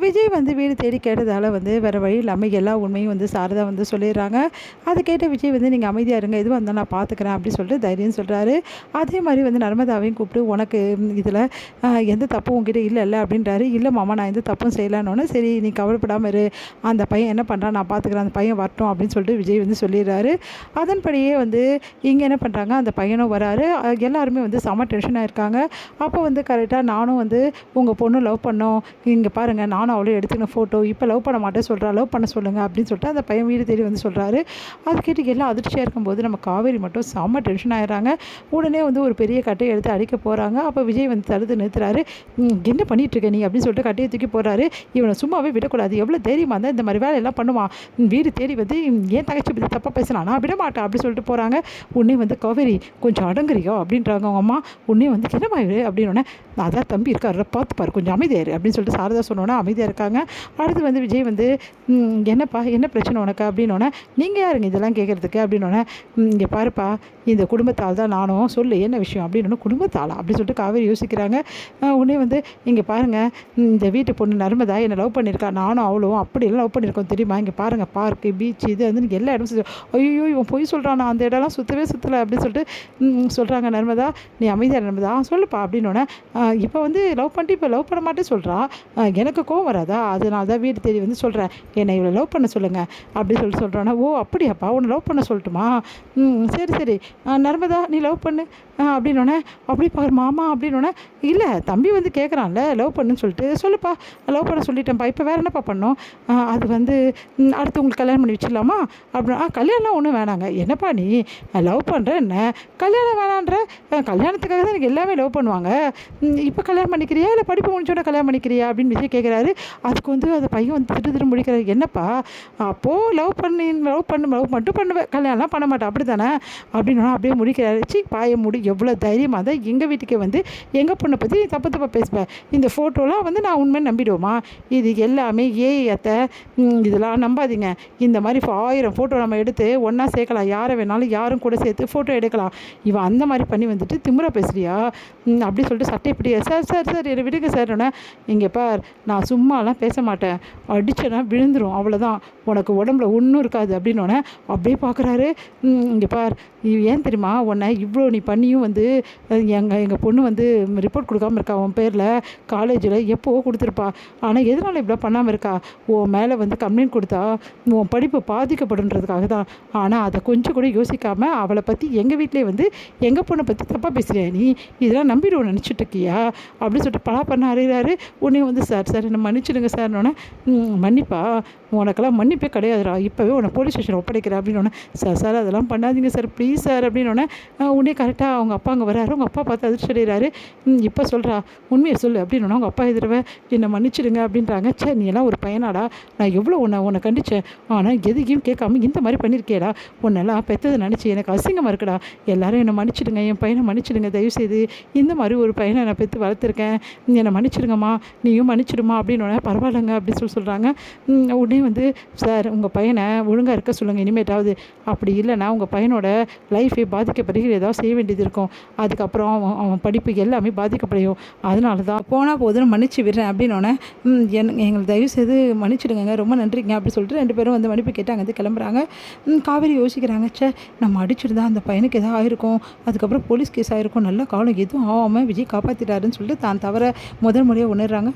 விஜய் வந்து வீடு தேடி கேட்டதால வந்து வேறு வழி இல்லாமல் எல்லா உண்மையும் வந்து சாரதா வந்து சொல்லிடுறாங்க. அதை கேட்ட விஜய் வந்து நீங்கள் அமைதியாக இருங்க, எதுவாக இருந்தாலும் நான் பார்த்துக்கிறேன் அப்படின்னு சொல்லிட்டு தைரியம் சொல்கிறாரு. அதே மாதிரி வந்து நர்மதாவையும் கூப்பிட்டு உனக்கு இதில் எந்த தப்பும் உங்ககிட்ட இல்லைல்ல அப்படின்றாரு. இல்லை மாமா நான் எந்த தப்பும் செய்யலான்னு. சரி நீ கவலைப்படாமல் இரு, அந்த பையன் என்ன பண்ணுறான் நான் பார்த்துக்கிறேன், அந்த பையன் வரட்டும் அப்படின்னு சொல்லிட்டு விஜய் வந்து சொல்லிடுறாரு. அதன்படியே வந்து இங்கே என்ன பண்ணுறாங்க, அந்த பையனும் வராரு. எல்லாருமே வந்து செம டென்ஷனாக இருக்காங்க. அப்போ வந்து கரெக்டாக நானும் வந்து உங்கள் பொண்ணு லவ் பண்ணோம், இங்கே பாருங்கள் நானும் அவளே எடுத்துக்கின ஃபோட்டோ, இப்போ லவ் பண்ண மாட்டேன் சொல்கிறா, லவ் பண்ண சொல்லுங்கள் அப்படின்னு சொல்லிட்டு அந்த பையன் வீடு தேடி வந்து சொல்கிறாரு. அது கேட்டு எல்லாம் அதிர்ச்சியாக இருக்கும்போது நம்ம காவேரி மட்டும் செம்ம டென்ஷன் ஆகிடுறாங்க. உடனே வந்து ஒரு பெரிய கட்டையை எடுத்து அடிக்க போகிறாங்க. அப்போ விஜய் வந்து தடுத்து நிறுத்துறாரு. என்ன பண்ணிகிட்ருக்க நீ அப்படின்னு சொல்லிட்டு கட்டையை தூக்கி போகிறாரு. இவனை சும்மாவே விடக்கூடாது, எவ்வளோ தைரியமாக இருந்தால் இந்த மாதிரி வேலையெல்லாம் பண்ணுவான், வீடு தேடி வந்து ஏன் தங்கச்சி பற்றி தப்பாக பேசினா நான் விட மாட்டேன் அப்படின்னு சொல்லிட்டு போகிறாங்க. உடனே வந்து காவேரி கொஞ்சம் அடங்குறியோ அப்படின்றாங்க அவங்க அம்மா. உடனே வந்து என்னமாயிரு அப்படின்னு அதான் தம்பி இருக்காரு பார்த்துப்பாரு கொஞ்சம் அமைதியாரு அப்படின்னு சொல்லிட்டு சாரதா சொன்னோன்னா அமைதியாக இருக்காங்க. அடுத்து வந்து விஜய் வந்து என்னப்பா என்ன பிரச்சனை உனக்கு அப்படின்னோடனே நீங்கள் யாருங்க இதெல்லாம் கேட்குறதுக்கு அப்படின்னோடனே இங்கே பாருப்பா இந்த குடும்பத்தால் தான் நானும் சொல்லு என்ன விஷயம் அப்படின்னு குடும்பத்தாளா அப்படின்னு சொல்லிட்டு காவேரி யோசிக்கிறாங்க. உடனே வந்து இங்கே பாருங்கள் இந்த வீட்டு பொண்ணு நர்மதா என்னை லவ் பண்ணியிருக்கா, நானும் அவ்வளோ அப்படியெல்லாம் லவ் பண்ணியிருக்கோம் தெரியுமா, இங்கே பாருங்கள் பார்க்கு பீச் இது வந்து எல்லா இடமும் ஐயோ இவன் போய் சொல்கிறான், நான் அந்த இடம்லாம் சுற்றவே சுற்றலை அப்படின்னு சொல்லிட்டு சொல்கிறாங்க. நர்மதா நீ அமைதியாக நர்மதா சொல்லுப்பா அப்படின்னோடனே இப்போ வந்து லவ் பண்ணிட்டு இப்போ லவ் பண்ண மாட்டே சொல்கிறா, எனக்கு கோவம் வராதா, அதனால தான் வீடு தேடி வந்து சொல்கிறேன், என்னை இவ்வளோ லவ் பண்ண சொல்லுங்கள் அப்படின்னு சொல்லிட்டு சொல்கிறோன்னா ஓ அப்படியாப்பா உன்னை லவ் பண்ண சொல்லட்டுமா, சரி சரி நர்மதா நீ லவ் பண்ணு அப்படின்னோடனே அப்படி பாரு மாமா அப்படின்னோடனே இல்லை தம்பி வந்து கேட்குறான்ல லவ் பண்ணுன்னு சொல்லிட்டு சொல்லுப்பா லவ் பண்ண சொல்லிட்டேன்ப்பா, இப்போ வேறு என்னப்பா பண்ணோம், அது வந்து அடுத்து உங்களுக்கு கல்யாணம் பண்ணி வச்சிடலாமா அப்படின்னா கல்யாணம் ஒன்றும் வேணாங்க, என்னப்பா நீ லவ் பண்ணுற என்ன கல்யாணம் வேணான்ற, கல்யாணத்துக்காக தான் எனக்கு எல்லாமே லவ் பண்ணுவாங்க, இப்போ கல்யாணம் பண்ணிக்கிறியா இல்லை படிப்பு முடிச்சோட கல்யாணம் பண்ணிக்கிறியா அப்படின்னு விஜய் கேட்குறாரு. அதுக்கு வந்து அந்த பையன் வந்து திட்டு முடிக்கிறாரு. என்னப்பா அப்போது லவ் மட்டும் பண்ணுவேன் கல்யாணம்லாம் பண்ண மாட்டேன் அப்படி தானே அப்படின்னா அப்படியே முடிக்கிறாரு. பாய முடி எவ்வளோ தைரியமாக தான் எங்கள் வீட்டுக்கே வந்து எங்கள் பொண்ணை பற்றி தப்பாக பேசுவேன், இந்த ஃபோட்டோலாம் வந்து நான் உண்மையை நம்பிடுவோமா, இது எல்லாமே அத்தை இதெல்லாம் நம்பாதீங்க, இந்த மாதிரி 1000 ஃபோட்டோ நம்ம எடுத்து ஒன்றா சேர்க்கலாம், யாரை வேணாலும் யாரும் கூட சேர்த்து ஃபோட்டோ எடுக்கலாம், இவன் அந்த மாதிரி பண்ணி வந்துட்டு திமுறை பேசுறியா அப்படி சொல்லிட்டு சட்டை இப்படியா சார் என்னை விடுங்க சார், இங்கே பார் நான் சும்மாலாம் பேச மாட்டேன், அடிச்சேன்னா விழுந்துடும் அவ்வளோதான், உனக்கு உடம்புல ஒன்றும் இருக்காது அப்படின்னோடனே அப்படியே பார்க்குறாரு. இங்கே பார் ஏன் தெரியுமா உன்னை இவ்வளோ நீ பண்ணியும் வந்து எங்கள் பொண்ணு வந்து ரிப்போர்ட் கொடுக்காமல் இருக்கா உன் பேரில், காலேஜில் எப்போவோ கொடுத்துருப்பா, ஆனால் எதனால் இப்படி பண்ணாமல் இருக்கா, உன் மேலே வந்து கம்ப்ளைண்ட் கொடுத்தா உன் படிப்பு பாதிக்கப்படுன்றதுக்காக தான், ஆனால் அதை கொஞ்சம் கூட யோசிக்காமல் அவளை பற்றி எங்கள் வீட்டிலே வந்து எங்கள் பொண்ணை பற்றி தப்பாக பேசுகிறியா நீ, இதெல்லாம் நம்பிடுவோம் நினச்சிட்டு இருக்கியா அப்படின்னு சொல்லிட்டு பலா பண்ண அறிகிறாரு. உடனே வந்து சார் என்னை மன்னிச்சிடுங்க சார்னோடனே மன்னிப்பா உனக்கெல்லாம் மன்னிப்பே கிடையாதுடா, இப்போவே உன்னை போலீஸ் ஸ்டேஷன் ஒப்படைக்கிறேன் அப்படின்னோடனே சார் அதெல்லாம் பண்ணாதீங்க சார் ப்ளீஸ் சார் அப்படின்னோடனே உடனே கரெக்டாக அவங்க அப்பா அங்கே வராரு. அவங்க அப்பா பார்த்து அதிர்ச்சி அடைகிறாரு. இப்போ சொல்கிறா உண்மையை சொல்லு அப்படின்னோடனே அவங்க அப்பா எதிரவை என்னை மன்னிச்சிடுங்க அப்படின்றாங்க. சே நீ எல்லாம் ஒரு பையனாடா, நான் எவ்வளோ உன்னை கண்டிச்சேன், ஆனால் எதையும் கேட்காம இந்த மாதிரி பண்ணியிருக்கேடா, உன்னெல்லாம் பெற்றதை நினச்சி எனக்கு அசிங்கமாக இருக்குடா, எல்லாரும் என்னை மன்னிச்சிடுங்க, என் பையனை மன்னிச்சிடுங்க தயவுசெய்து, இந்த மாதிரி ஒரு பையனை நான் பெற்று வளர்த்துருக்கேன், என்னை மன்னிச்சிடுங்கம்மா நீயும் மன்னிச்சிடுமா அப்படின்னோடனே பரவாயில்லைங்க அப்படின்னு சொல்கிறாங்க. உடனே வந்து சார் உங்கள் பையனை ஒழுங்காக இருக்க சொல்லுங்கள் இனிமேட்டாவது, அப்படி இல்லைன்னா உங்கள் பையனோட லைஃபே பாதிக்கப்படுகிற ஏதாவது செய்ய வேண்டியது இருக்கும், அதுக்கப்புறம் அவன் படிப்பு எல்லாமே பாதிக்கப்படையும், அதனால தான் போனால் போதுன்னு மன்னிச்சு விடுறேன் அப்படின்னோடனே எங்களுக்கு தயவுசெய்து மன்னிச்சிடுங்க ரொம்ப நன்றிங்க அப்படி சொல்லிட்டு 2 பேரும் வந்து மன்னிப்பு கேட்டு அங்கேருந்து கிளம்புறாங்க. காவேரி யோசிக்கிறாங்க, சே நம்ம அடிச்சிருந்தா அந்த பையனுக்கு எதாவது ஆயிருக்கும், அதுக்கப்புறம் போலீஸ் கேஸ் ஆகிருக்கும், நல்ல காலம் எதுவும் ஆகாமல் விஜய் காப்பாற்றிட்டாருன்னு சொல்லிட்டு தான் தவிர முதல் முறையாக உணர்றாங்க.